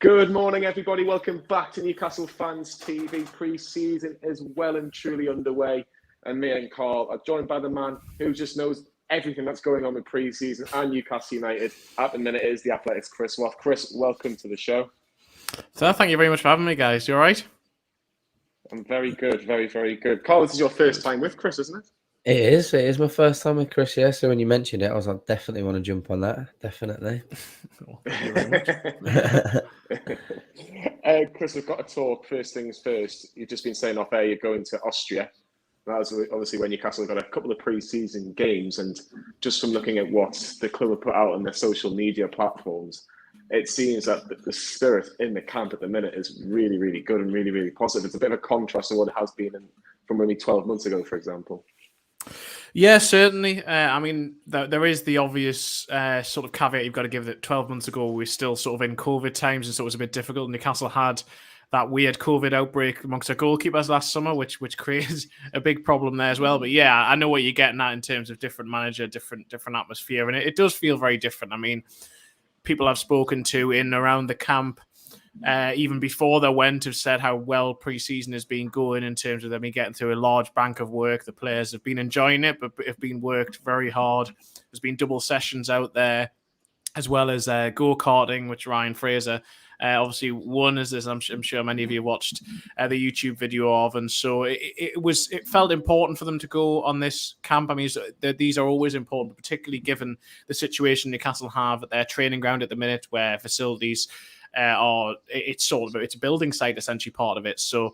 Good morning, everybody. Welcome back to Newcastle Fans TV. Pre-season is well and truly underway, and me and Karl are joined by the man who just knows everything that's going on with pre-season and Newcastle United. At the minute, is the Athletics' Chris Waugh. Chris, welcome to the show. So thank you very much for having me, guys. You all right? I'm very good, very, very good. Karl, this is your first time with Chris, isn't it? It is. It is my first time with Chris, yeah. So when you mentioned it, I was like, definitely want to jump on that. Definitely. Well, thank you very much. Chris, we've got to talk first things first. You've just been saying off air you're going to Austria. That was obviously when Newcastle got a couple of pre-season games, and just from looking at what the club have put out on their social media platforms, it seems that the spirit in the camp at the minute is really, really good and really, really positive. It's a bit of a contrast to what it has been from only 12 months ago, for example. Yeah, certainly. I mean, there is the obvious sort of caveat you've got to give that 12 months ago we were still sort of in COVID times, and so it was a bit difficult. Newcastle had that weird COVID outbreak amongst our goalkeepers last summer, which created a big problem there as well. But yeah, I know what you're getting at in terms of different manager, different atmosphere, and it does feel very different. I mean, people I've spoken to in and around the camp, even before they went, have said how well pre-season has been going in terms of them getting through a large bank of work. The players have been enjoying it, but have been worked very hard. There's been double sessions out there, as well as go-karting, which Ryan Fraser obviously won, as I'm sure many of you watched the YouTube video of. And so it felt important for them to go on this camp. I mean, these are always important, particularly given the situation Newcastle have at their training ground at the minute, where facilities it's a building site, essentially part of it. So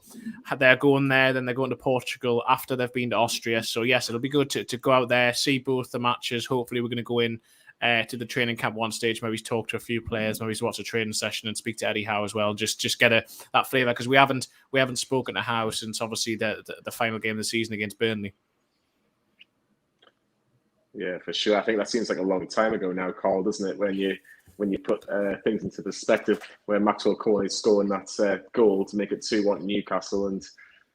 they're going there, then they're going to Portugal after they've been to Austria. So yes, it'll be good to go out there, see both the matches. Hopefully we're going to go in to the training camp one stage, maybe talk to a few players, maybe watch a training session and speak to Eddie Howe as well. Just get that flavour, because we haven't spoken to Howe since obviously the final game of the season against Burnley. Yeah, for sure. I think that seems like a long time ago now, Karl, doesn't it? When you put things into perspective, where Maxwell Cornet is scoring that goal to make it 2-1 Newcastle, and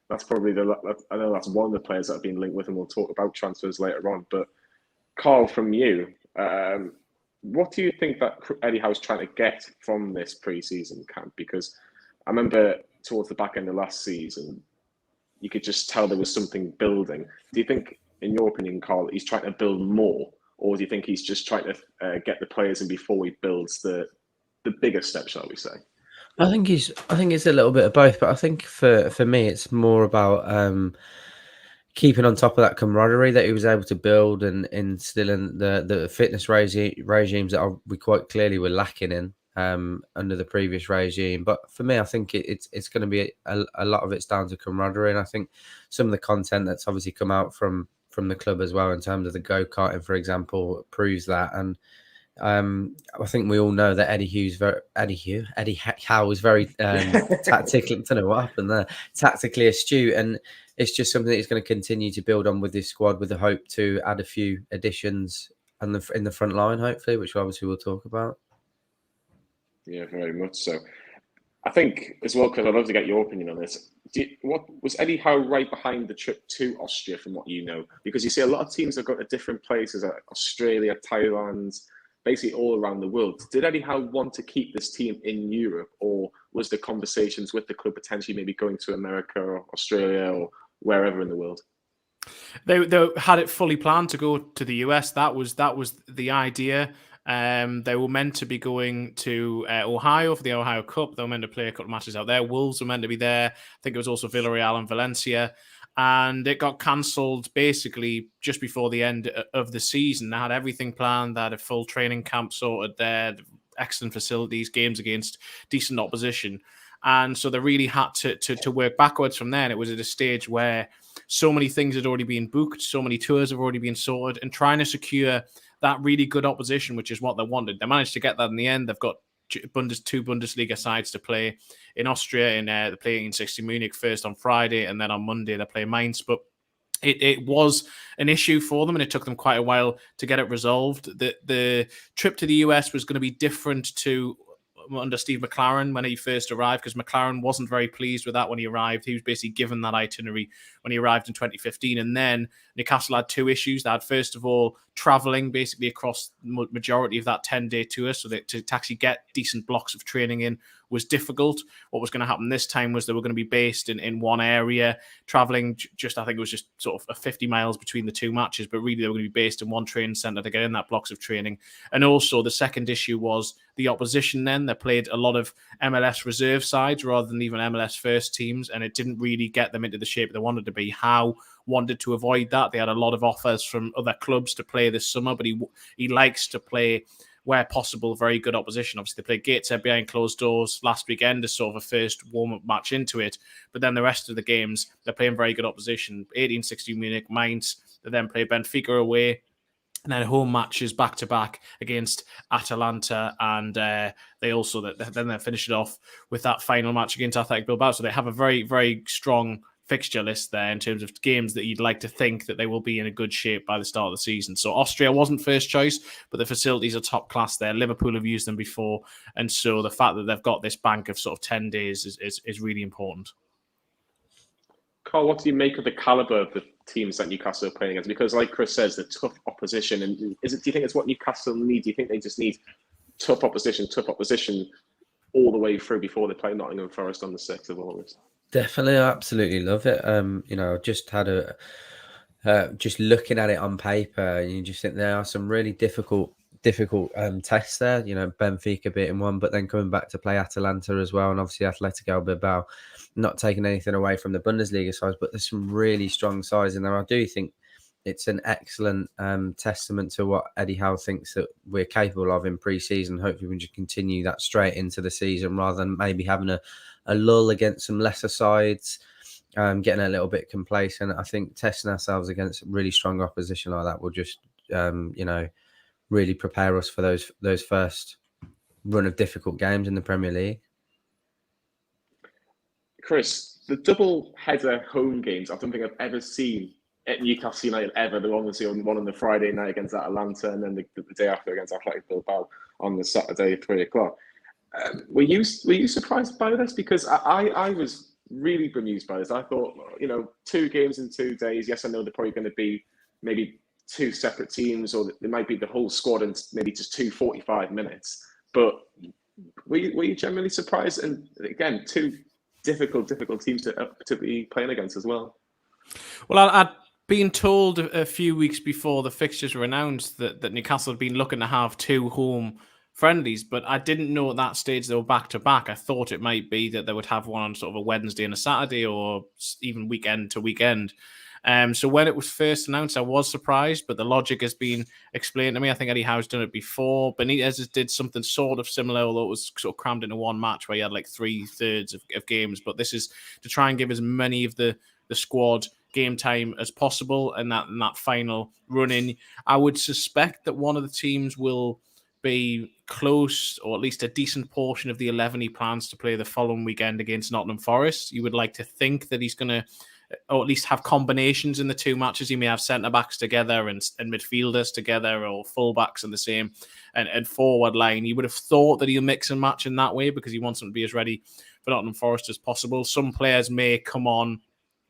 that's probably I know that's one of the players that have been linked with, and we'll talk about transfers later on. But Karl, from you, what do you think that Eddie Howe's trying to get from this pre-season camp? Because I remember towards the back end of last season, you could just tell there was something building. Do you think, in your opinion, Karl, he's trying to build more? Or do you think he's just trying to get the players in before he builds the bigger step, shall we say? I think it's a little bit of both, but I think for me it's more about keeping on top of that camaraderie that he was able to build and instill in the fitness regimes that we quite clearly were lacking in under the previous regime. But for me, I think it's going to be a lot of it's down to camaraderie, and I think some of the content that's obviously come out from the club as well, in terms of the go-karting, for example, proves that. And I think we all know that Eddie Howe is very tactically. I don't know what happened there. Tactically astute, and it's just something that he's going to continue to build on with this squad, with the hope to add a few additions in the front line, hopefully, which obviously we'll talk about. Yeah, very much so. I think as well, because I'd love to get your opinion on this. What was Eddie Howe right behind the trip to Austria, from what you know? Because you see a lot of teams have got to different places, like Australia, Thailand, basically all around the world. Did Eddie Howe want to keep this team in Europe, or was the conversations with the club potentially maybe going to America or Australia or wherever in the world? They had it fully planned to go to the US. That was the idea. They were meant to be going to Ohio for the Ohio Cup. They were meant to play a couple of matches out there. Wolves were meant to be there. I think it was also Villarreal and Valencia. And it got cancelled basically just before the end of the season. They had everything planned. They had a full training camp sorted there, excellent facilities, games against decent opposition. And so they really had to work backwards from there. And it was at a stage where so many things had already been booked, so many tours have already been sorted, and trying to secure that really good opposition, which is what they wanted. They managed to get that in the end. They've got two Bundesliga sides to play in Austria, and they're playing in 60 Munich first on Friday, and then on Monday they play Mainz. But it was an issue for them, and it took them quite a while to get it resolved. The trip to the US was going to be different to under Steve McLaren when he first arrived, because McLaren wasn't very pleased with that when he arrived. He was basically given that itinerary when he arrived in 2015. And then Newcastle had two issues. They had, first of all, travelling basically across the majority of that 10-day tour, so that to actually get decent blocks of training in was difficult. What was going to happen this time was they were going to be based in one area, traveling just, I think it was just sort of 50 miles between the two matches, but really they were going to be based in one training centre to get in that blocks of training. And also the second issue was the opposition then. They played a lot of MLS reserve sides rather than even MLS first teams, and it didn't really get them into the shape they wanted to be. Howe wanted to avoid that. They had a lot of offers from other clubs to play this summer, but he likes to play, where possible, very good opposition. Obviously, they played Gateshead behind closed doors last weekend as sort of a first warm-up match into it, but then the rest of the games, they're playing very good opposition. 18-16 Munich, Mainz, they then play Benfica away, and then home matches back-to-back against Atalanta, and they also then they finish it off with that final match against Athletic Bilbao. So they have a very, very strong fixture list there in terms of games that you'd like to think that they will be in a good shape by the start of the season. So Austria wasn't first choice, but the facilities are top class there. Liverpool have used them before, and so the fact that they've got this bank of sort of 10 days is really important. Karl, what do you make of the calibre of the teams that Newcastle are playing against? Because like Chris says, the tough opposition, and do you think it's what Newcastle need? Do you think they just need tough opposition all the way through before they play Nottingham Forest on the 6th of August? Definitely, I absolutely love it. Just had just looking at it on paper, you just think there are some really difficult tests there. Benfica beating one, but then coming back to play Atalanta as well, and obviously Atletico Bilbao, not taking anything away from the Bundesliga sides, but there's some really strong sides in there. I do think it's an excellent testament to what Eddie Howe thinks that we're capable of in pre-season. Hopefully we can just continue that straight into the season rather than maybe having a lull against some lesser sides, getting a little bit complacent. I think testing ourselves against really strong opposition like that will just, really prepare us for those first run of difficult games in the Premier League. Chris, the double header home games, I don't think I've ever seen at Newcastle United ever. The one on the Friday night against Atalanta, and then the day after against Athletic Bilbao on the Saturday at 3:00. Were you surprised by this? Because I was really bemused by this. I thought, 2 games in 2 days. Yes, I know they're probably going to be maybe 2 separate teams, or it might be the whole squad in maybe just 2 45 minutes. But were you generally surprised? And again, 2 difficult teams to be playing against as well. Well, I'd been told a few weeks before the fixtures were announced that Newcastle had been looking to have 2 home friendlies, but I didn't know at that stage they were back-to-back. I thought it might be that they would have one on sort of a Wednesday and a Saturday, or even weekend to weekend. So when it was first announced, I was surprised, but the logic has been explained to me. I think Eddie Howe's done it before. Benitez did something sort of similar, although it was sort of crammed into one match where you had like 3/3 of games. But this is to try and give as many of the squad game time as possible, and that final run-in. I would suspect that one of the teams will be close, or at least a decent portion of the 11 he plans to play the following weekend against Nottingham Forest. You would like to think that he's going to, or at least have combinations in the 2 matches. He may have centre-backs together and midfielders together, or full-backs in the same and forward line. You would have thought that he'll mix and match in that way because he wants them to be as ready for Nottingham Forest as possible. Some players may come on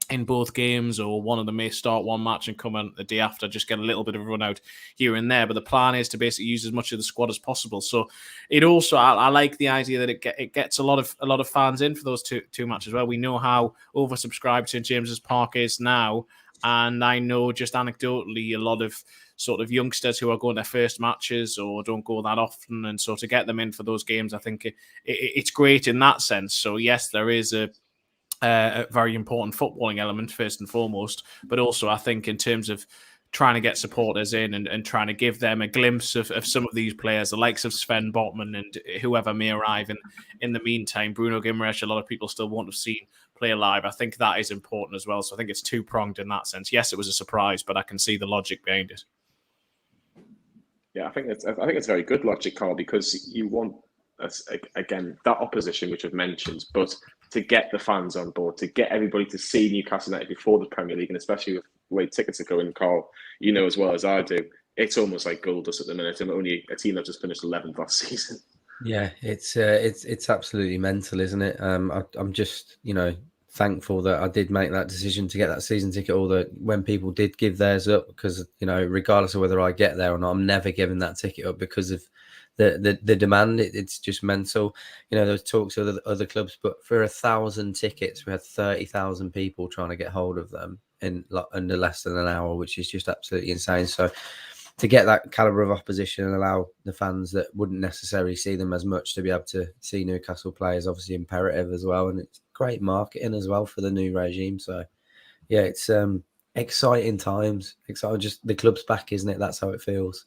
in both games, or one of them may start one match and come on the day after, just get a little bit of a run out here and there. But the plan is to basically use as much of the squad as possible. So it also, I like the idea that it gets a lot of fans in for those two matches. Well, we know how oversubscribed St James's Park is now, and I know just anecdotally a lot of sort of youngsters who are going their first matches or don't go that often, and so to get them in for those games, I think it's great in that sense. So yes, there is a very important footballing element first and foremost, but also I think in terms of trying to get supporters in and trying to give them a glimpse of some of these players, the likes of Sven Botman and whoever may arrive in the meantime. Bruno Guimaraes, a lot of people still want to see play live. I think that is important as well. So I think it's two-pronged in that sense. Yes, it was a surprise, but I can see the logic behind it. Yeah, I think it's very good logic, Karl, because you want, again, that opposition which I've mentioned, but to get the fans on board, to get everybody to see Newcastle United before the Premier League, and especially with the way tickets are going, Karl, you know as well as I do, it's almost like gold dust at the minute. I'm only a team that just finished 11th last season. Yeah, it's absolutely mental, isn't it? I'm just, thankful that I did make that decision to get that season ticket, or that when people did give theirs up, because, regardless of whether I get there or not, I'm never giving that ticket up because of the demand. It's just mental. You know, there's talks of other clubs, but for 1,000 tickets, we had 30,000 people trying to get hold of them in under less than an hour, which is just absolutely insane. So to get that caliber of opposition and allow the fans that wouldn't necessarily see them as much to be able to see Newcastle play is obviously imperative as well, and it's great marketing as well for the new regime. So yeah, it's exciting times. Exciting, just the club's back, isn't it? That's how it feels.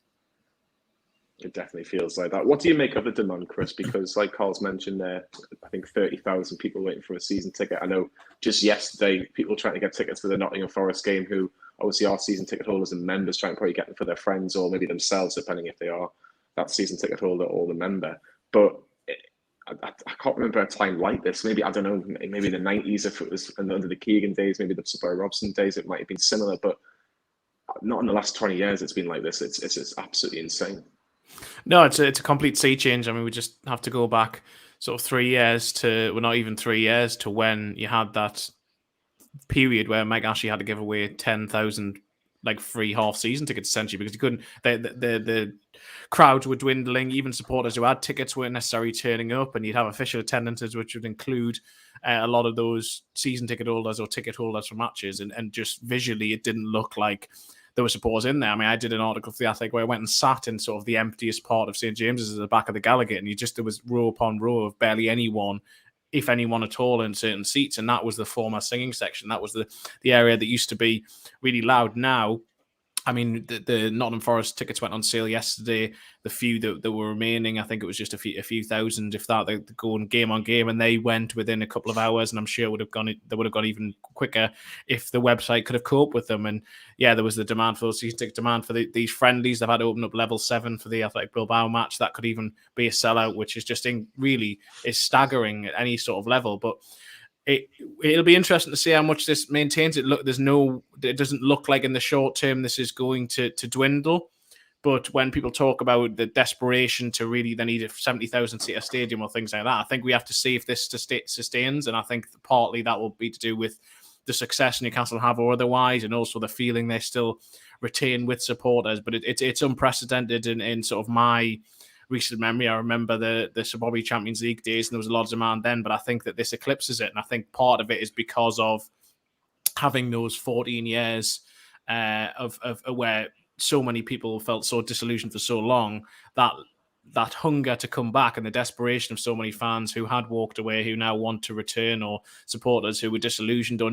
It definitely feels like that. What do you make of the demand, Chris? Because like Karl's mentioned there, I think 30,000 people waiting for a season ticket. I know just yesterday, people trying to get tickets for the Nottingham Forest game who obviously are season ticket holders and members trying to probably get them for their friends or maybe themselves, depending if they are that season ticket holder or the member. But I can't remember a time like this. Maybe, I don't know, maybe the 90s if it was under the Keegan days, maybe the Sir Bobby Robson days, it might have been similar. But not in the last 20 years it's been like this. It's absolutely insane. No, it's a complete sea change. I mean, we just have to go back sort of 3 years to, well, not even 3 years to when you had that period where Mike Ashley had to give away 10,000 like free half season tickets essentially because you couldn't. The crowds were dwindling. Even supporters who had tickets weren't necessarily turning up, and you'd have official attendances, which would include a lot of those season ticket holders or ticket holders for matches, and just visually, it didn't look like there were supporters in there. I mean, I did an article for the Athletic where I went and sat in sort of the emptiest part of St James's at the back of the Gallagher, and there was row upon row of barely anyone, if anyone at all, in certain seats, and that was the former singing section. That was the area that used to be really loud. Now, I mean, the Nottingham Forest tickets went on sale yesterday. The few that were remaining, I think it was just a few thousand, if that. They're going game on game, and they went within a couple of hours. And I'm sure they would have gone even quicker if the website could have coped with them. And yeah, there was the demand for those season ticket demand for these friendlies. They've had to open up level 7 for the Athletic Bilbao match. That could even be a sellout, which is just really is staggering at any sort of level. But it'll be interesting to see how much this maintains. It doesn't look like in the short term this is going to dwindle. But when people talk about the desperation to really they need a 70,000 seater stadium or things like that, I think we have to see if this sustains. And I think partly that will be to do with the success Newcastle have or otherwise, and also the feeling they still retain with supporters. But it's unprecedented in sort of my recent memory. I remember the Sir Bobby Champions League days, and there was a lot of demand then, but I think that this eclipses it. And I think part of it is because of having those 14 years of where so many people felt so disillusioned for so long, that hunger to come back and the desperation of so many fans who had walked away, who now want to return, or supporters who were disillusioned, or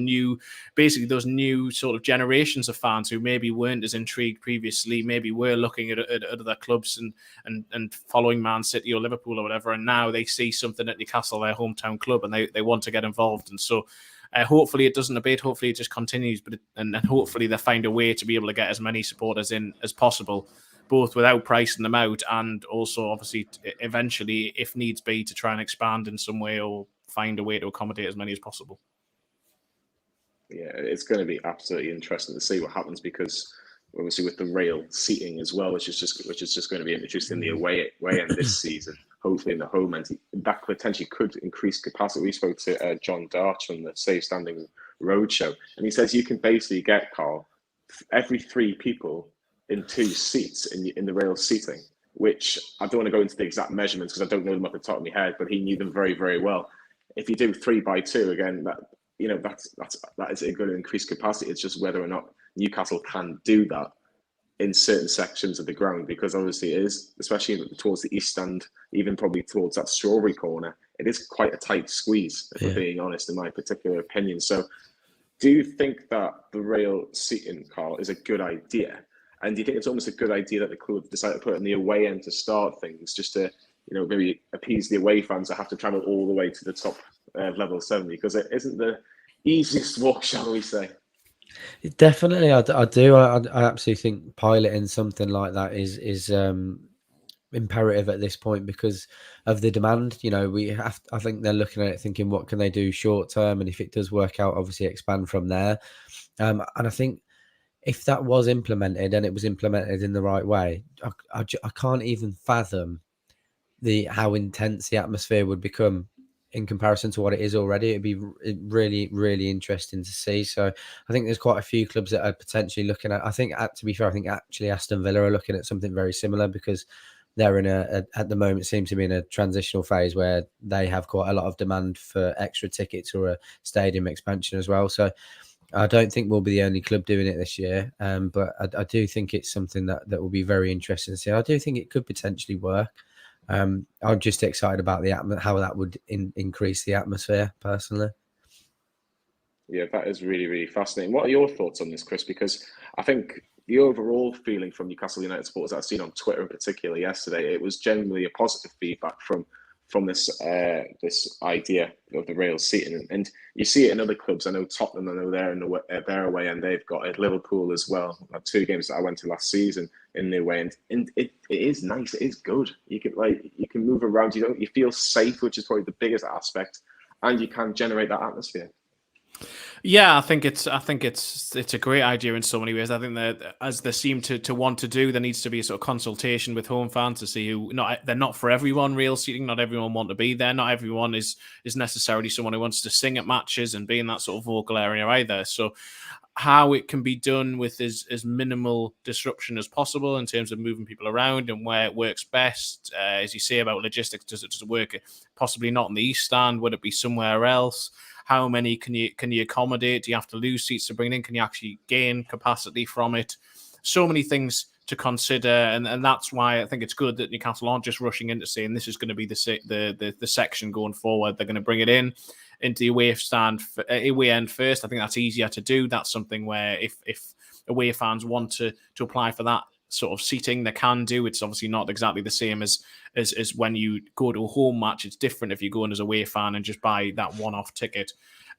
basically those new sort of generations of fans who maybe weren't as intrigued previously, maybe were looking at other clubs and following Man City or Liverpool or whatever, and now they see something at Newcastle, their hometown club, and they want to get involved. And so hopefully it doesn't abate, hopefully it just continues, and hopefully they find a way to be able to get as many supporters in as possible, both without pricing them out and also obviously eventually, if needs be, to try and expand in some way or find a way to accommodate as many as possible. Yeah, it's going to be absolutely interesting to see what happens, because obviously with the rail seating as well, which is just going to be introduced in the away end this season, hopefully in the home end, that potentially could increase capacity. We spoke to John Darch from the Safe Standing Roadshow, and he says you can basically get, Karl, every 3 people in 2 seats in the rail seating, which I don't want to go into the exact measurements because I don't know them off the top of my head, but he knew them very, very well. If you do 3 by 2, again, that is going to increase capacity. It's just whether or not Newcastle can do that in certain sections of the ground, because obviously it is, especially towards the east stand, even probably towards that Strawberry corner, it is quite a tight squeeze, if we're being honest, in my particular opinion. So do you think that the rail seating, Karl, is a good idea? And do you think it's almost a good idea that the club decided to put it in the away end to start things, just to, maybe appease the away fans that have to travel all the way to the top level 7, because it isn't the easiest walk, shall we say? Definitely, I do. I absolutely think piloting something like that is imperative at this point because of the demand. I think they're looking at it thinking, what can they do short term, and if it does work out, obviously expand from there. And I think if that was implemented and it was implemented in the right way, I can't even fathom how intense the atmosphere would become in comparison to what it is already. It'd be really, really interesting to see. So I think there's quite a few clubs that are potentially looking at, to be fair, I think actually Aston Villa are looking at something very similar, because they're in at the moment seem to be in a transitional phase where they have quite a lot of demand for extra tickets or a stadium expansion as well. So I don't think we'll be the only club doing it this year, but I do think it's something that will be very interesting to see. I do think it could potentially work. I'm just excited about how that would increase the atmosphere personally. Yeah, that is really, really fascinating. What are your thoughts on this, Chris? Because I think the overall feeling from Newcastle United supporters that I've seen on Twitter in particular yesterday, it was generally a positive feedback from this this idea of the rail seating, and you see it in other clubs. I know Tottenham, I know they're in their away, and they've got it. Liverpool as well. 2 games that I went to last season in their way, and it is nice. It is good. You can move around. You feel safe, which is probably the biggest aspect, and you can generate that atmosphere. Yeah, I think it's a great idea in so many ways. I think that as they seem to want to do, there needs to be a sort of consultation with home fans to see who they're not for everyone. Real seating, not everyone want to be there. Not everyone is necessarily someone who wants to sing at matches and be in that sort of vocal area either. So how it can be done with as minimal disruption as possible in terms of moving people around and where it works best, as you say about logistics, does it work? Possibly not in the East Stand. Would it be somewhere else? How many can you accommodate? Do you have to lose seats to bring in? Can you actually gain capacity from it? So many things to consider, and that's why I think it's good that Newcastle aren't just rushing into saying this is going to be the section going forward. They're going to bring it into the away end first. I think that's easier to do. That's something where if away fans want to apply for that sort of seating, they can do. It's obviously not exactly the same as when you go to a home match. It's different if you go in as a away fan and just buy that one-off ticket.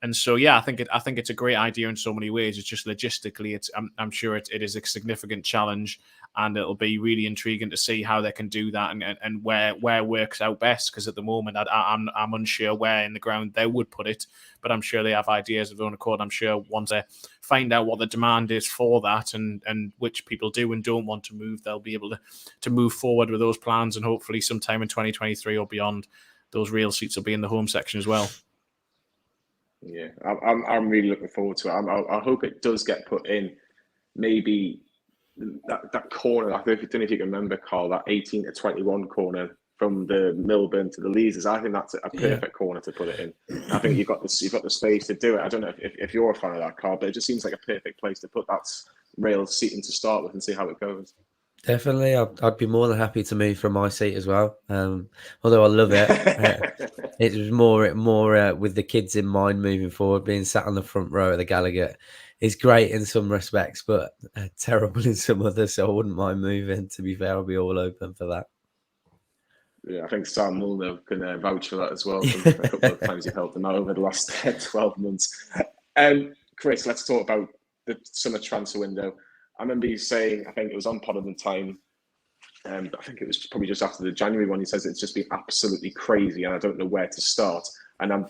And so, yeah, I think it's a great idea in so many ways. It's just logistically, I'm sure it is a significant challenge, and it'll be really intriguing to see how they can do that and where works out best. Because at the moment, I'm unsure where in the ground they would put it, but I'm sure they have ideas of their own accord. I'm sure once they find out what the demand is for that and which people do and don't want to move, they'll be able to move forward with those plans, and hopefully sometime in 2023 or beyond, those real seats will be in the home section as well. Yeah, I'm really looking forward to it. I hope it does get put in. Maybe that corner. I don't know if you can remember, Karl, that 18 to 21 corner from the Milburn to the Leazes. I think that's a perfect corner to put it in. I think you've got the space to do it. I don't know if you're a fan of that, Karl, but it just seems like a perfect place to put that rail seating to start with and see how it goes. Definitely, I'd be more than happy to move from my seat as well. Although I love it, it was more with the kids in mind moving forward. Being sat on the front row of the Gallagher is great in some respects, but terrible in some others. So I wouldn't mind moving. To be fair, I'll be all open for that. Yeah, I think Sam Mulner can vouch for that as well. From a couple of times you've helped him out over the last 12 months. Chris, let's talk about the summer transfer window. I remember you saying, I think it was on Pod of the Time, but I think it was probably just after the January one, he says it's just been absolutely crazy and I don't know where to start. And I'm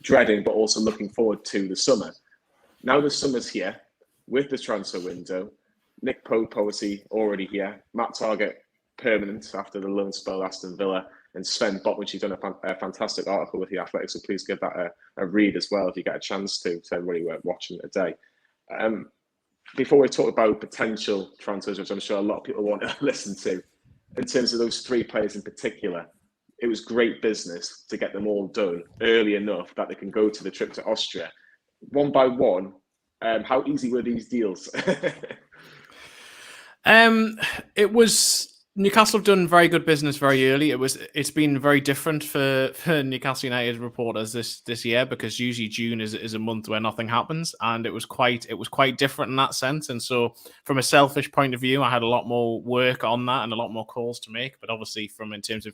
dreading, but also looking forward to the summer. Now the summer's here with the transfer window. Nick Pope, obviously, already here. Matt Targett, permanent after the loan spell, Aston Villa. And Sven Botwich, you've done a fantastic article with The Athletic, so please give that a read as well if you get a chance to everybody watching it today. Before we talk about potential transfers, which I'm sure a lot of people want to listen to, in terms of those 3 players in particular, it was great business to get them all done early enough that they can go to the trip to Austria. One by one, how easy were these deals? It was... Newcastle have done very good business very early. It's been very different for Newcastle United reporters this year, because usually June is a month where nothing happens, and it was quite different in that sense. And so, from a selfish point of view, I had a lot more work on that and a lot more calls to make. But obviously, in terms of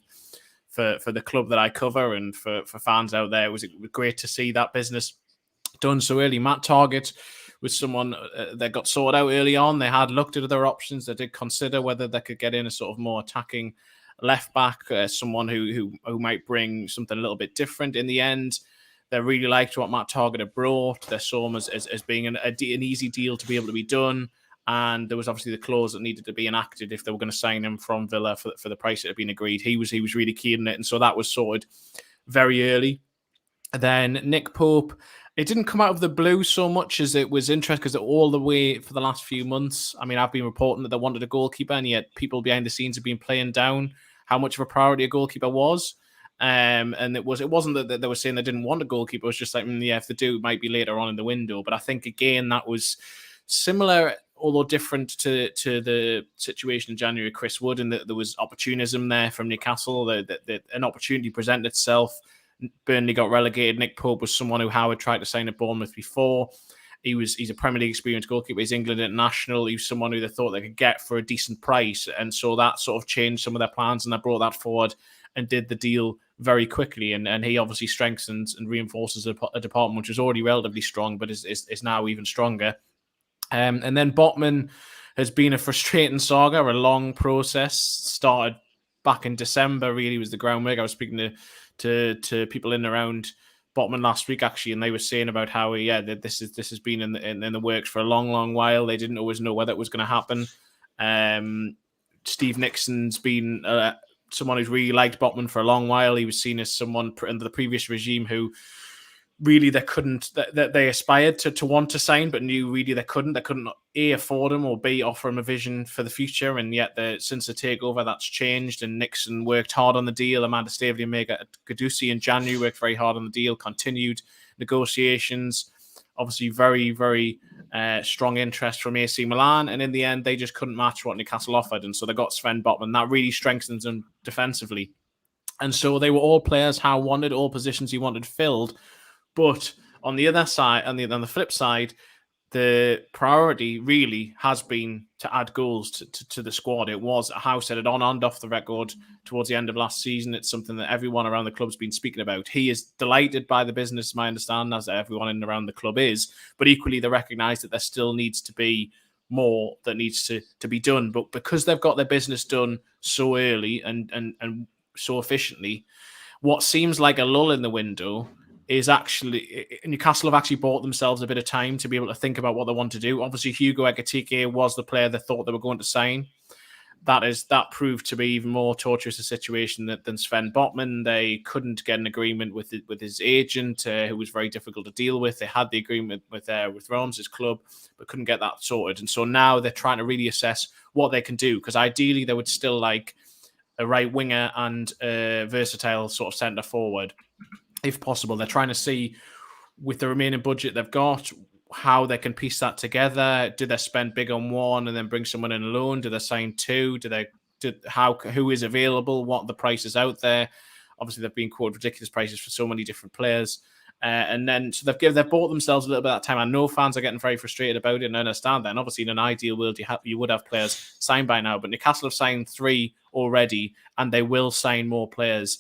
for the club that I cover and for fans out there, it was great to see that business done so early. Matt Targett was someone that got sorted out early on. They had looked at other options. They did consider whether they could get in a sort of more attacking left back, someone who might bring something a little bit different. In the end, they really liked what Matt Targett had brought. They saw him as being an easy deal to be able to be done. And there was obviously the clause that needed to be enacted if they were going to sign him from Villa for the price that had been agreed. He was really keen on it, and so that was sorted very early. And then Nick Pope, it didn't come out of the blue so much as it was interesting, because all the way for the last few months, I mean, I've been reporting that they wanted a goalkeeper, and yet people behind the scenes have been playing down how much of a priority a goalkeeper was. And it wasn't that they were saying they didn't want a goalkeeper. It was just like, yeah, if they do, it might be later on in the window. But I think, again, that was similar, although different to the situation in January, Chris Wood, and that there was opportunism there from Newcastle. That an opportunity presented itself. Burnley got relegated. Nick Pope was someone who Howard tried to sign at Bournemouth before. He's a Premier League experienced goalkeeper. He's England international. He was someone who they thought they could get for a decent price. And so that sort of changed some of their plans, and they brought that forward and did the deal very quickly. And he obviously strengthens and reinforces a department which was already relatively strong, but is now even stronger. And then Botman has been a frustrating saga, a long process. Started back in December, really was the groundwork. I was speaking to people in and around Botman last week, actually, and they were saying about how, that this has been in the works for a long, long while. They didn't always know whether it was going to happen. Steve Nixon's been someone who's really liked Botman for a long while. He was seen as someone under the previous regime who really they aspired to want to sign, but knew really they couldn't A, afford him, or B, offer him a vision for the future. And yet since the takeover, that's changed, and Nixon worked hard on the deal. Amanda Staveley and Mega Gadusi in January worked very hard on the deal, continued negotiations, obviously very, very strong interest from AC Milan, and in the end, they just couldn't match what Newcastle offered, and so they got Sven Botman. That really strengthens them defensively. And so they were all players Howe wanted, all positions he wanted filled. But on the other side, on the flip side, the priority really has been to add goals to the squad. It was, Howe said it on and off the record towards the end of last season. It's something that everyone around the club's been speaking about. He is delighted by the business, my understanding, as everyone in and around the club is. But equally, they recognise that there still needs to be more that needs to be done. But because they've got their business done so early and so efficiently, what seems like a lull in the window is actually, Newcastle have actually bought themselves a bit of time to be able to think about what they want to do. Obviously, Hugo Ekitike was the player they thought they were going to sign. That proved to be even more torturous a situation than Sven Botman. They couldn't get an agreement with his agent, who was very difficult to deal with. They had the agreement with Rams's club, but couldn't get that sorted. And so now they're trying to really assess what they can do, because ideally they would still like a right winger and a versatile sort of centre forward, if possible. They're trying to see, with the remaining budget they've got, how they can piece that together. Do they spend big on one and then bring someone in alone? Do they sign two? Who is available? What are the prices out there? Obviously, they've been quoted ridiculous prices for so many different players. And then so they've bought themselves a little bit of that time. I know fans are getting very frustrated about it, and I understand that. And obviously, in an ideal world, you would have players signed by now. But Newcastle have signed 3 already, and they will sign more players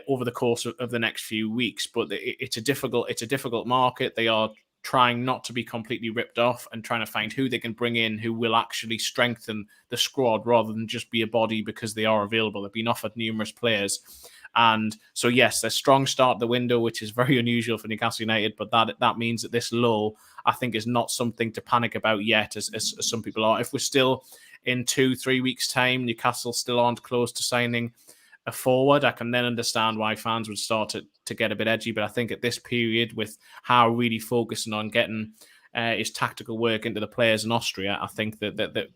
over the course of the next few weeks. But it's a difficult market. They are trying not to be completely ripped off and trying to find who they can bring in who will actually strengthen the squad rather than just be a body because they are available. They've been offered numerous players. And so, yes, a strong start the window, which is very unusual for Newcastle United, but that means that this lull, I think, is not something to panic about yet, as some people are. If we're still in 2-3 weeks' time, Newcastle still aren't close to signing a forward, I can then understand why fans would start to get a bit edgy. But I think at this period, with how really focusing on getting his tactical work into the players in Austria, I think that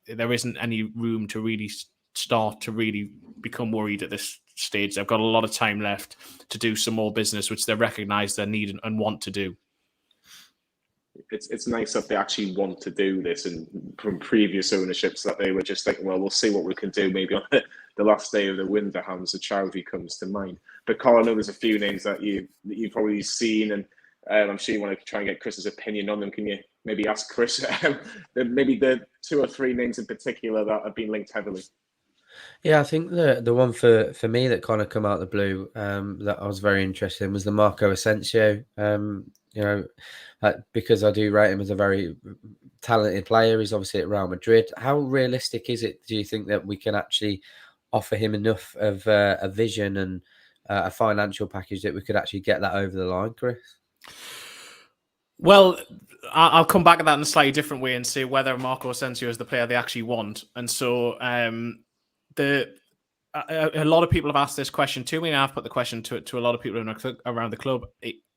there isn't any room to really start to really become worried at this stage. They've got a lot of time left to do some more business, which they recognise they need and want to do. It's nice that they actually want to do this, and from previous ownerships that they were just like, well, we'll see what we can do maybe on the last day of the winter. Hamza Chowdhury comes to mind. But Karl, I know there's a few names that you've probably seen, and I'm sure you want to try and get Chris's opinion on them. Can you maybe ask Chris maybe the 2 or 3 names in particular that have been linked heavily? Yeah, I think the one for me that kind of come out of the blue that I was very interested in was the Marco Ascencio. Because I do rate him as a very talented player. He's obviously at Real Madrid. How realistic is it, do you think, that we can actually offer him enough of a vision and a financial package that we could actually get that over the line, Chris? Well, I'll come back at that in a slightly different way and say whether Marco Asensio is the player they actually want. And so a lot of people have asked this question to me, and I've put the question to a lot of people around the club.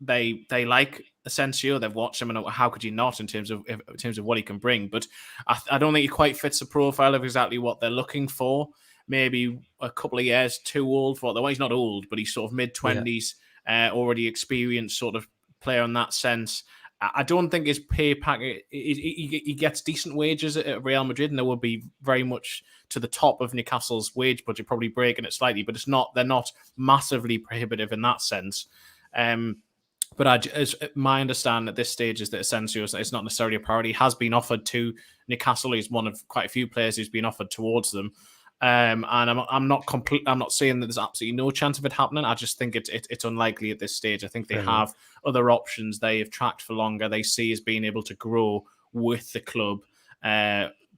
They like Asensio. They've watched him, and how could you not in terms of what he can bring? But I don't think he quite fits the profile of exactly what they're looking for. maybe a couple of years too old for. Though he's not old, but he's sort of mid-20s, already experienced sort of player in that sense. I don't think his pay packet. He gets decent wages at Real Madrid, and there will be very much to the top of Newcastle's wage budget, probably breaking it slightly, but it's not. They're not massively prohibitive in that sense. But as my understanding at this stage is that Ascencio is not necessarily a priority. He has been offered to Newcastle. He's one of quite a few players who's been offered towards them. And I'm not saying that there's absolutely no chance of it happening. I just think it's unlikely at this stage. I think they have other options. They have tracked for longer. They see as being able to grow with the club.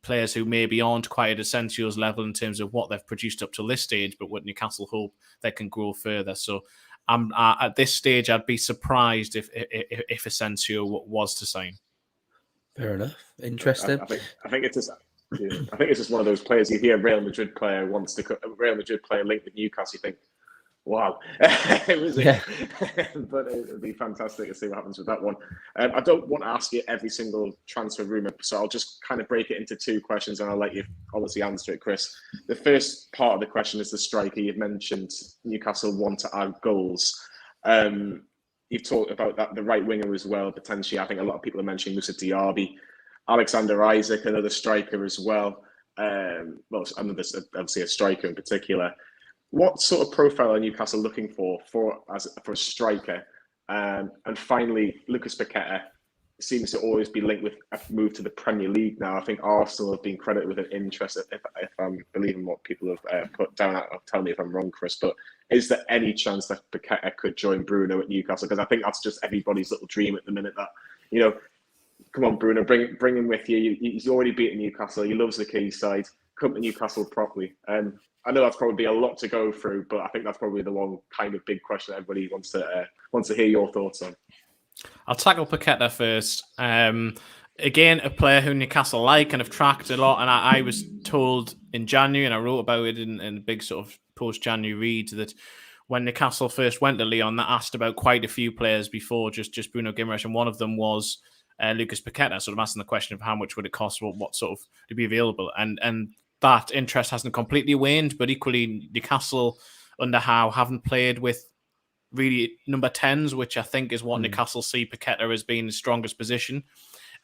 Players who maybe aren't quite at Asensio's level in terms of what they've produced up to this stage, but with Newcastle hope they can grow further. So at this stage, I'd be surprised if Asensio was to sign. Fair enough. Interesting. I think it's just. Yeah. I think it's just one of those players. You hear a Real Madrid player linked with Newcastle, you think, wow. But it would be fantastic to see what happens with that one. I don't want to ask you every single transfer rumour, so I'll just kind of break it into two questions and I'll let you obviously answer it, Chris. The first part of the question is the striker. You've mentioned Newcastle want to add goals. You've talked about that, the right winger as well, potentially. I think a lot of people are mentioning Moussa Diaby. Alexander Isaac, another striker as well. Obviously a striker in particular. What sort of profile are Newcastle looking for a striker? And finally, Lucas Paquette seems to always be linked with a move to the Premier League now. I think Arsenal have been credited with an interest, if I'm believing what people have put down. Tell me if I'm wrong, Chris, but is there any chance that Paquette could join Bruno at Newcastle? Because I think that's just everybody's little dream at the minute that, come on, Bruno, bring him with you. He's already beaten Newcastle. He loves the Quayside. Come to Newcastle properly. I know that's probably a lot to go through, but I think that's probably the one kind of big question that everybody wants to hear your thoughts on. I'll tackle Paquette first. Again, a player who Newcastle like and have tracked a lot. And I was told in January, and I wrote about it in a big sort of post-January read, that when Newcastle first went to Lyon, they asked about quite a few players before just Bruno Guimaraes, and one of them was Lucas Paquette, sort of asking the question of how much would it cost, what sort of to be available, and that interest hasn't completely waned. But equally, Newcastle under Howe haven't played with really number 10s, which I think is what Newcastle see Paquette as being the strongest position,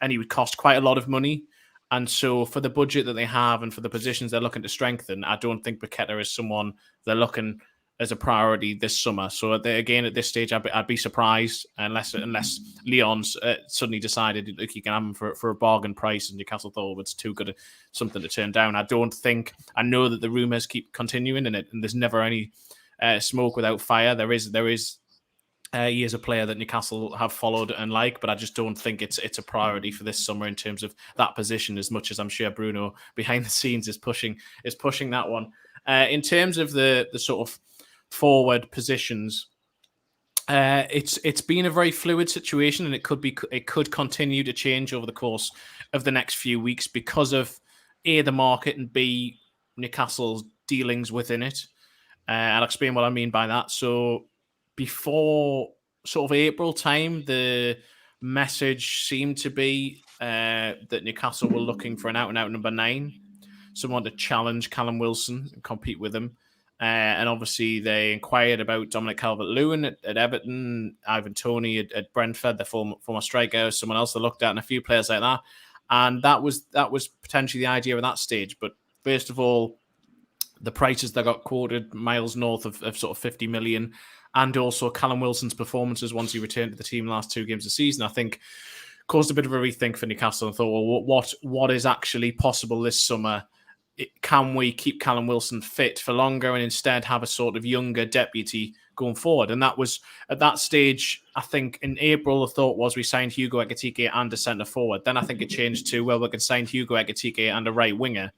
and he would cost quite a lot of money. And so for the budget that they have and for the positions they're looking to strengthen, I don't think Paquette is someone they're looking as a priority this summer. So again, at this stage, I'd be surprised unless Lyon's suddenly decided, look, you can have him for a bargain price, and Newcastle thought it's too good something to turn down. I know that the rumours keep continuing, and there's never any smoke without fire. There is he is a player that Newcastle have followed and like, but I just don't think it's a priority for this summer in terms of that position, as much as I'm sure Bruno behind the scenes is pushing that one. In terms of the sort of forward positions, it's been a very fluid situation, and it could continue to change over the course of the next few weeks because of A, the market, and B, Newcastle's dealings within it. I'll explain what I mean by that. So before sort of April time, the message seemed to be that Newcastle were looking for an out-and-out number 9, someone to challenge Callum Wilson and compete with him. And obviously they inquired about Dominic Calvert-Lewin at Everton, Ivan Toney at Brentford, the former striker, someone else they looked at, and a few players like that. And that was potentially the idea at that stage. But first of all, the prices that got quoted miles north of sort of 50 million, and also Callum Wilson's performances once he returned to the team last 2 games of the season, I think caused a bit of a rethink for Newcastle and thought, well, what is actually possible this summer? Can we keep Callum Wilson fit for longer and instead have a sort of younger deputy going forward? And that was, at that stage, I think in April, the thought was we signed Hugo Ekitike and a centre forward. Then I think it changed to, well, we can sign Hugo Ekitike and a right winger.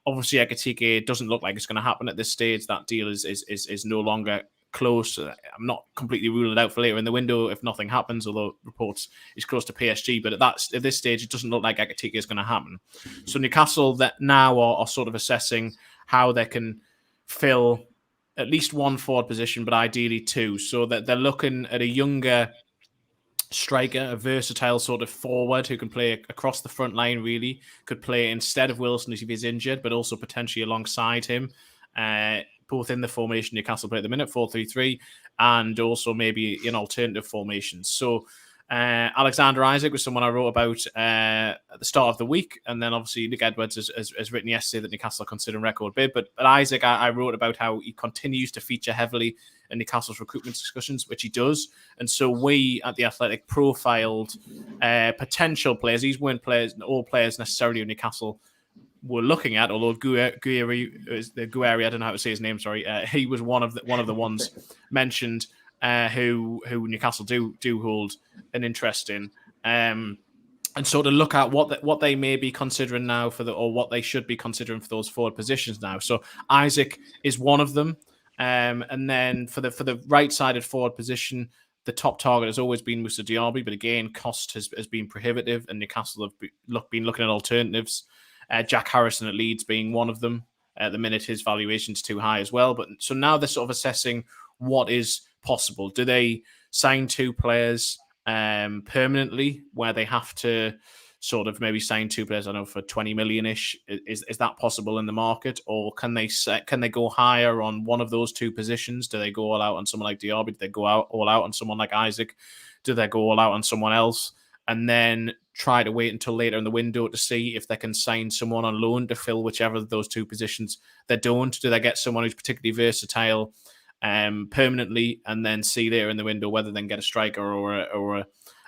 Obviously, Ekitike doesn't look like it's going to happen at this stage. That deal is no longer close. I'm not completely ruling it out for later in the window if nothing happens, although reports is close to PSG. But at this stage, it doesn't look like Ekitike is going to happen. So Newcastle that now are sort of assessing how they can fill at least one forward position, but ideally 2. So that they're looking at a younger striker, a versatile sort of forward who can play across the front line, really, could play instead of Wilson if he's injured, but also potentially alongside him. both in the formation Newcastle play at the minute, 4-3-3, and also maybe in alternative formations. So Alexander Isak was someone I wrote about at the start of the week, and then obviously Nick Edwards has written yesterday that Newcastle are considering record bid. But Isak, I wrote about how he continues to feature heavily in Newcastle's recruitment discussions, which he does. And so we at The Athletic profiled potential players. These weren't all players necessarily in Newcastle were looking at, although Guerri, I don't know how to say his name, sorry, he was one of the ones mentioned who Newcastle do hold an interest in, and sort of look at what they may be considering now or what they should be considering for those forward positions now. So Isak is one of them, and then for the right-sided forward position, the top target has always been Moussa Diaby, but again, cost has been prohibitive, and Newcastle have been looking at alternatives. Jack Harrison at Leeds being one of them. At the minute, his valuation's too high as well. But so now they're sort of assessing what is possible. Do they sign 2 players permanently, where they have to sort of maybe sign 2 players, I don't know, for 20 million-ish? Is that possible in the market? Or can they go higher on one of those 2 positions? Do they go all out on someone like Diaby? Do they go all out on someone like Isak? Do they go all out on someone else? And then try to wait until later in the window to see if they can sign someone on loan to fill whichever of those 2 positions they don't. Do they get someone who's particularly versatile permanently, and then see later in the window whether they can get a striker or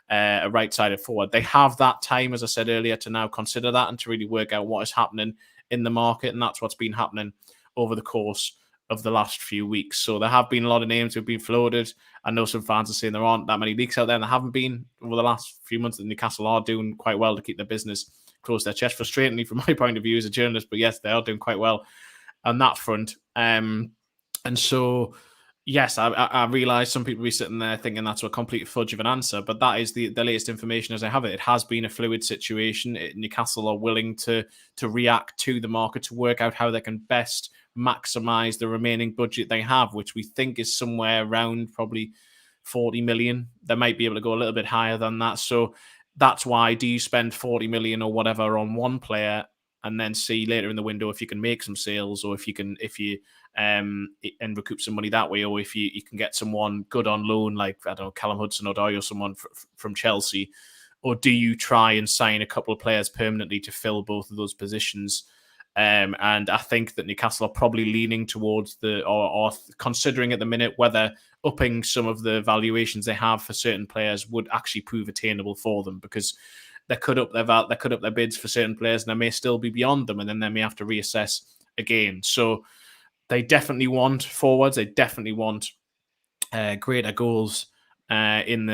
a right-sided forward? They have that time, as I said earlier, to now consider that and to really work out what is happening in the market, and that's what's been happening over the course of the last few weeks. So there have been a lot of names who've been floated. I know some fans are saying there aren't that many leaks out there, and there haven't been over the last few months. That Newcastle are doing quite well to keep their business close to their chest, frustratingly from my point of view as a journalist, but yes, they are doing quite well on that front. And so, yes, I realise some people will be sitting there thinking that's a complete fudge of an answer, but that is the latest information as I have it. It has been a fluid situation. Newcastle are willing to react to the market, to work out how they can best maximise the remaining budget they have, which we think is somewhere around probably 40 million. They might be able to go a little bit higher than that. So that's why, do you spend 40 million or whatever on one player and then see later in the window if you can make some sales, or if you and recoup some money that way, or if you can get someone good on loan, like, I don't know, Callum Hudson-Odoi or someone from Chelsea, or do you try and sign a couple of players permanently to fill both of those positions? And I think that Newcastle are probably leaning towards or considering at the minute whether upping some of the valuations they have for certain players would actually prove attainable for them, because they could up their bids for certain players, and they may still be beyond them, and then they may have to reassess again. So they definitely want forwards. They definitely want greater goals in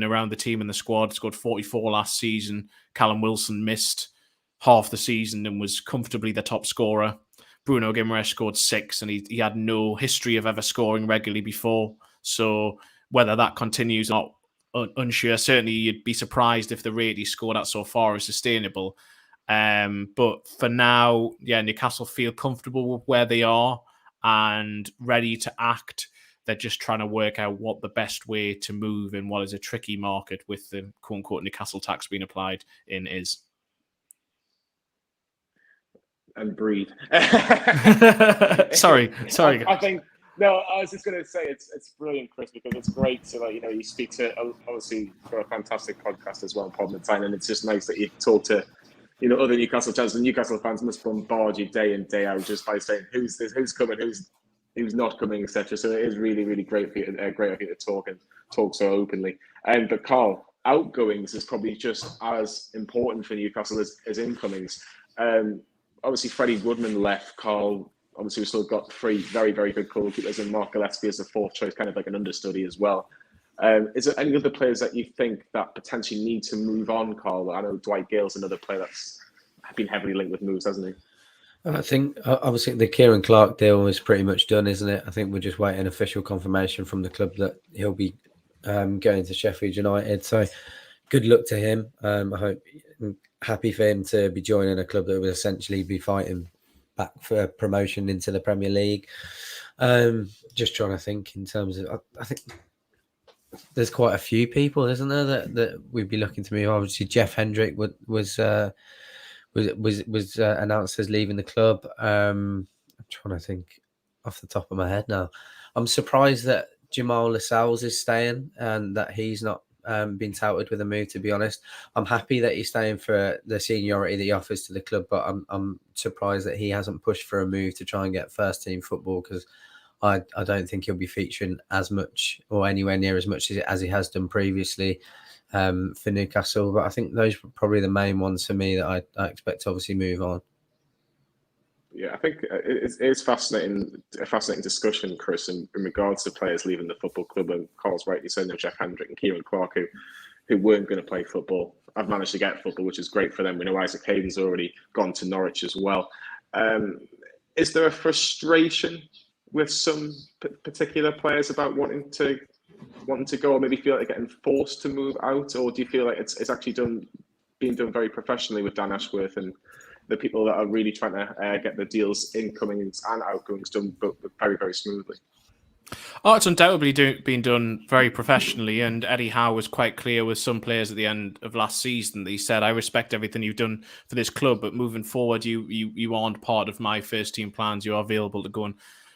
around the team and the squad. Scored 44 last season. Callum Wilson missed half the season and was comfortably the top scorer. Bruno Guimaraes scored 6, and he had no history of ever scoring regularly before. So whether that continues or not, unsure. Certainly, you'd be surprised if the rate he scored at so far is sustainable. But for now, yeah, Newcastle feel comfortable with where they are and ready to act. They're just trying to work out what the best way to move in what is a tricky market with the quote-unquote Newcastle tax being applied in is. And breathe. sorry. I think no. I was just going to say it's brilliant, Chris, because it's great to you speak to, obviously, for a fantastic podcast as well, Pod Time, and it's just nice that you talk to other Newcastle fans. The Newcastle fans must bombard you day in day out just by saying who's coming, who's not coming, etc. So it is really, really great for you, great of you to talk so openly. But Karl, outgoings is probably just as important for Newcastle as incomings. Obviously, Freddie Woodman left. Karl, obviously, we've still got 3 very, very good goalkeepers, and Mark Gillespie as the 4th choice, kind of like an understudy as well. Is there any other players that you think that potentially need to move on, Karl? I know Dwight Gale's another player that's been heavily linked with moves, hasn't he? I think, obviously, the Kieran Clark deal is pretty much done, isn't it? I think we're just waiting official confirmation from the club that he'll be going to Sheffield United. So good luck to him. I'm happy for him to be joining a club that would essentially be fighting back for promotion into the Premier League. Just trying to think in terms of, I think there's quite a few people, isn't there, that we'd be looking to move. Obviously, Jeff Hendrick was announced as leaving the club. I'm trying to think off the top of my head now. I'm surprised that Jamal Lascelles is staying and that he's not been touted with a move, to be honest. I'm happy that he's staying for the seniority that he offers to the club, but I'm surprised that he hasn't pushed for a move to try and get first team football, because I don't think he'll be featuring as much or anywhere near as much as he has done previously for Newcastle. But I think those are probably the main ones for me that I expect to obviously move on. Yeah, I think it's fascinating, a fascinating discussion, Chris, in regards to players leaving the football club. And Carl's rightly saying, Jeff Hendrick and Kieran Clark, who weren't going to play football, have managed to get football, which is great for them. We know ISAK Hayden's already gone to Norwich as well. Is there a frustration with some particular players about wanting to go, or maybe feel like they're getting forced to move out, or do you feel like it's actually being done very professionally with Dan Ashworth and the people that are really trying to get the deals incomings and outgoings done, but very, very smoothly? Oh, it's undoubtedly being done very professionally, and Eddie Howe was quite clear with some players at the end of last season. He said, "I respect everything you've done for this club, but moving forward, you aren't part of my first team plans. You are available to go and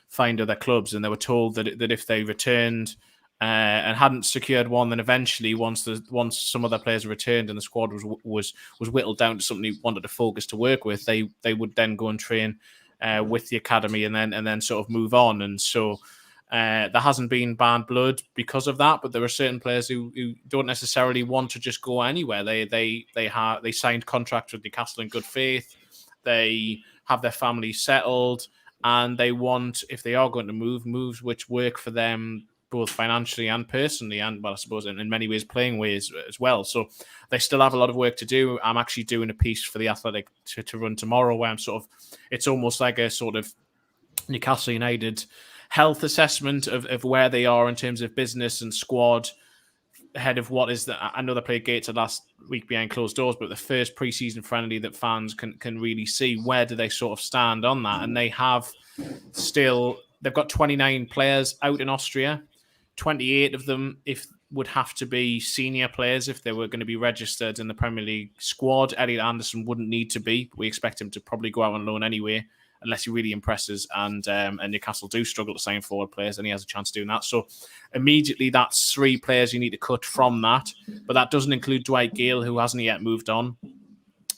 find other clubs." And they were told that if they returned and hadn't secured one, then eventually, once some other players returned and the squad was whittled down to something he wanted to focus to work with, they would then go and train with the academy and then sort of move on. And so there hasn't been bad blood because of that, but there are certain players who don't necessarily want to just go anywhere. They signed contracts with Newcastle in good faith. They have their families settled, and they want, if they are going to moves which work for them both financially and personally, and, well, I suppose in many ways playing ways as well. So they still have a lot of work to do. I'm actually doing a piece for The Athletic to run tomorrow, where it's almost like a sort of Newcastle United health assessment of where they are in terms of business and squad ahead of what is I know they played Gateshead last week behind closed doors, but the first pre-season friendly that fans can really see where do they sort of stand on that. And they've got 29 players out in Austria. 28 of them would have to be senior players if they were going to be registered in the Premier League squad. Elliot Anderson wouldn't need to be. We expect him to probably go out on loan anyway, unless he really impresses, and Newcastle do struggle to sign forward players, and he has a chance of doing that. So immediately that's 3 players you need to cut from that, but that doesn't include Dwight Gale, who hasn't yet moved on.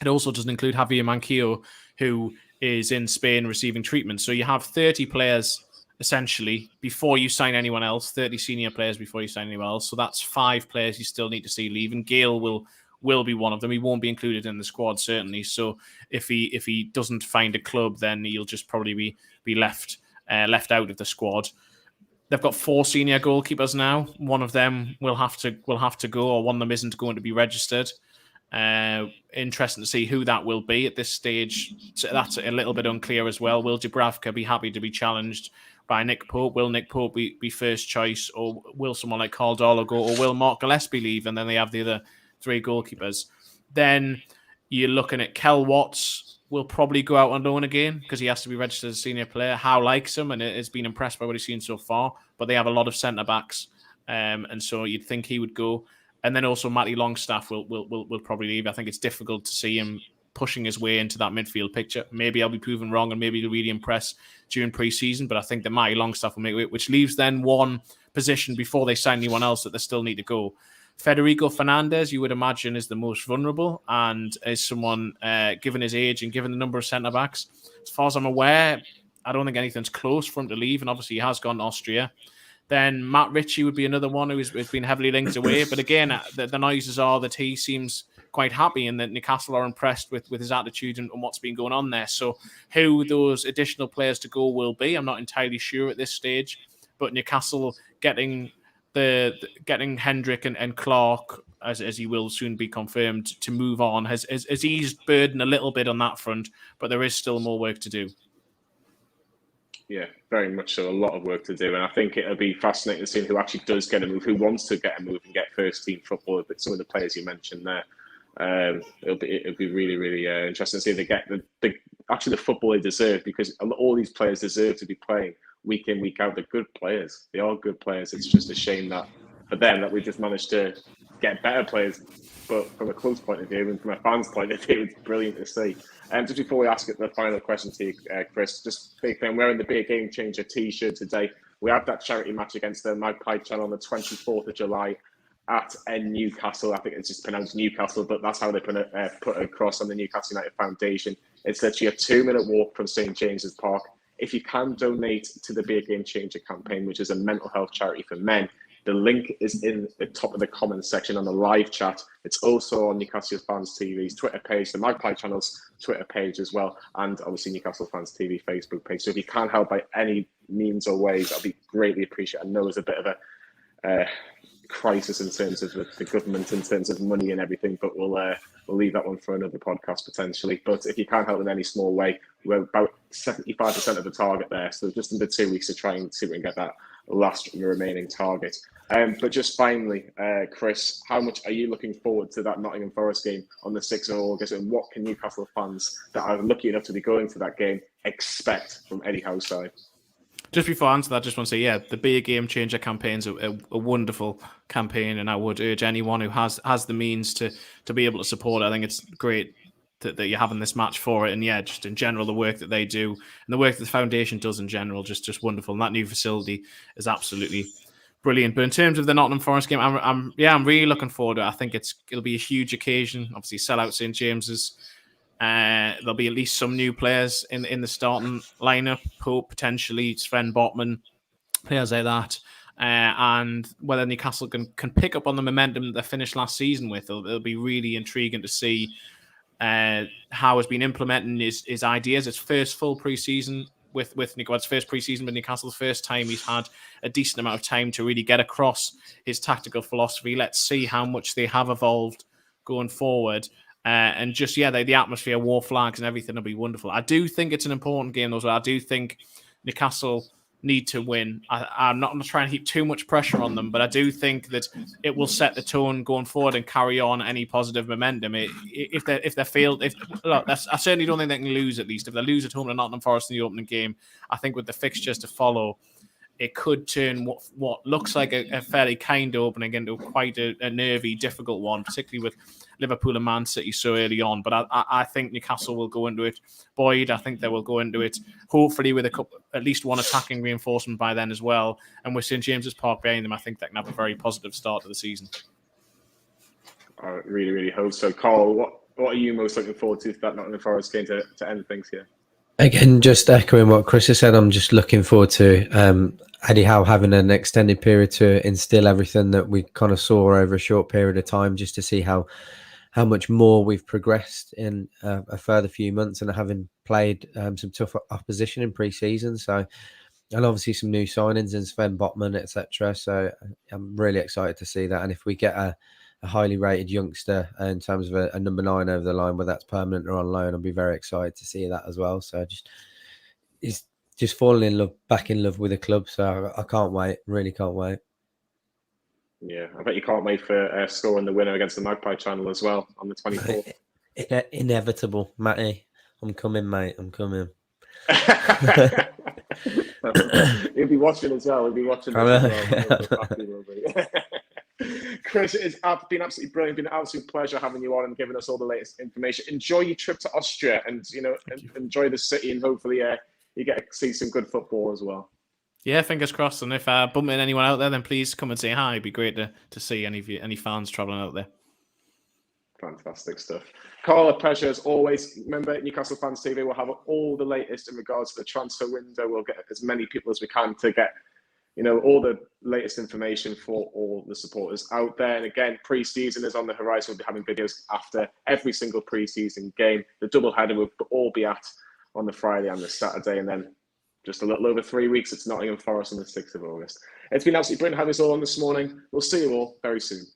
It also doesn't include Javier Manquillo, who is in Spain receiving treatment. So you have 30 players essentially before you sign anyone else, 30 senior players before you sign anyone else. So that's 5 players you still need to see leave, and Gale will be one of them. He won't be included in the squad, certainly. So if he doesn't find a club, then he'll just probably be left out of the squad. They've got 4 senior goalkeepers now. One of them will have to go, or one of them isn't going to be registered. Interesting to see who that will be at this stage. So that's a little bit unclear as well. Will Dubravka be happy to be challenged by Nick Pope? Will Nick Pope be first choice, or will someone like Carl Darlow go, or will Mark Gillespie leave? And then they have the other 3 goalkeepers. Then you're looking at Kel Watts will probably go out on loan again because he has to be registered as a senior player. Howe likes him and has been impressed by what he's seen so far, but they have a lot of centre-backs, and so you'd think he would go. And then also Matty Longstaff will probably leave. I think it's difficult to see him pushing his way into that midfield picture. Maybe I'll be proven wrong, and maybe he'll really impress during pre-season, but I think that Matty Longstaff will make it, which leaves then one position before they sign anyone else that they still need to go. Federico Fernandez, you would imagine, is the most vulnerable, and is someone, given his age and given the number of centre-backs, as far as I'm aware, I don't think anything's close for him to leave, and obviously he has gone to Austria. Then Matt Ritchie would be another one who's been heavily linked away, but again, the noises are that he seems quite happy and that Newcastle are impressed with his attitude and what's been going on there. So who those additional players to go will be, I'm not entirely sure at this stage, but Newcastle getting Hendrick and Clark, as he will soon be confirmed, to move on has eased burden a little bit on that front, but there is still more work to do. Yeah, very much so. A lot of work to do, and I think it'll be fascinating to see who actually does get a move, who wants to get a move and get first team football. But some of the players you mentioned there, it'll be really, really interesting to see if they get the football they deserve, because all these players deserve to be playing week in, week out. They're good players. They are good players. It's just a shame that for them that we just managed to get better players. But from a club's point of view and from a fan's point of view, it's brilliant to see. Just before we ask the final question to you, Chris, just big thing, wearing the Big Game Changer T-shirt today. We have that charity match against the Magpie Channel on the 24th of July at Newcastle. I think it's just pronounced Newcastle, but that's how they put it across on the Newcastle United Foundation. It's literally a 2-minute walk from St James's Park. If you can donate to the Big Game Changer campaign, which is a mental health charity for men, the link is in the top of the comments section on the live chat. It's also on Newcastle Fans TV's Twitter page, the Magpie Channel's Twitter page as well, and obviously Newcastle Fans TV Facebook page. So if you can help by any means or ways, that'll be greatly appreciated. I know it's a bit of a crisis in terms of the government, in terms of money and everything, but we'll leave that one for another podcast potentially. But if you can help in any small way, we're about 75% of the target there. So just under 2 weeks to try and see if we can get that last remaining target. But just finally, Chris, how much are you looking forward to that Nottingham Forest game on the 6th of August? And what can Newcastle fans that are lucky enough to be going to that game expect from Eddie Howe's side? Just before I answer that, I just want to say, yeah, the Big Game Changer campaign's a wonderful campaign, and I would urge anyone who has the means to be able to support it. I think it's great that you're having this match for it, and yeah, just in general, the work that they do and the work that the foundation does in general, just wonderful. And that new facility is absolutely brilliant. But in terms of the Nottingham Forest game, I'm really looking forward to it. I think it'll be a huge occasion. Obviously, sell out St James's. There'll be at least some new players in the starting lineup. Pope, potentially Sven Botman, players like that. And whether Newcastle can pick up on the momentum that they finished last season with, it'll be really intriguing to see how he's been implementing his ideas. It's first full pre-season with Newcastle, first pre-season with Newcastle, the first time he's had a decent amount of time to really get across his tactical philosophy. Let's see how much they have evolved going forward. And just, the atmosphere, war flags and everything will be wonderful. I do think it's an important game, though, as well. I do think Newcastle need to win. I'm not going to try and heap too much pressure on them, but I do think that it will set the tone going forward and carry on any positive momentum. If they fail, I certainly don't think they can lose. At least if they lose at home to Nottingham Forest in the opening game, I think with the fixtures to follow, it could turn what looks like a fairly kind opening into quite a nervy, difficult one, particularly with Liverpool and Man City so early on. But I think Newcastle will go into it buoyed. I think they will go into it hopefully with at least one attacking reinforcement by then as well. And with St James's Park behind them, I think they can have a very positive start to the season. I really, really hope so. Karl, what are you most looking forward to that Nottingham Forest game to end things here? Again, just echoing what Chris has said, I'm just looking forward to Eddie Howe having an extended period to instill everything that we kind of saw over a short period of time, just to see how much more we've progressed in a further few months, and having played some tough opposition in pre-season. So, and obviously some new signings in Sven Botman, etc. So I'm really excited to see that. And if we get a highly rated youngster in terms of a number 9 over the line, whether that's permanent or on loan, I'll be very excited to see that as well. So he's just falling back in love with the club. So I can't wait, really can't wait. Yeah, I bet you can't wait for scoring the winner against the Magpie Channel as well on the 24th. Inevitable, Matty. I'm coming, mate. I'm coming. He'll be watching as well. Chris, it's been absolutely brilliant. It's been an absolute pleasure having you on and giving us all the latest information. Enjoy your trip to Austria, and enjoy the city, and hopefully you get to see some good football as well. Yeah, fingers crossed. And if I bump into anyone out there, then please come and say hi. It'd be great to see any fans travelling out there. Fantastic stuff. Karl, a pleasure as always. Remember, Newcastle Fans TV will have all the latest in regards to the transfer window. We'll get as many people as we can to get all the latest information for all the supporters out there. And again, pre-season is on the horizon. We'll be having videos after every single pre-season game. The double-header will all be on the Friday and the Saturday. And then just a little over 3 weeks, it's Nottingham Forest on the 6th of August. It's been absolutely brilliant having us all on this morning. We'll see you all very soon.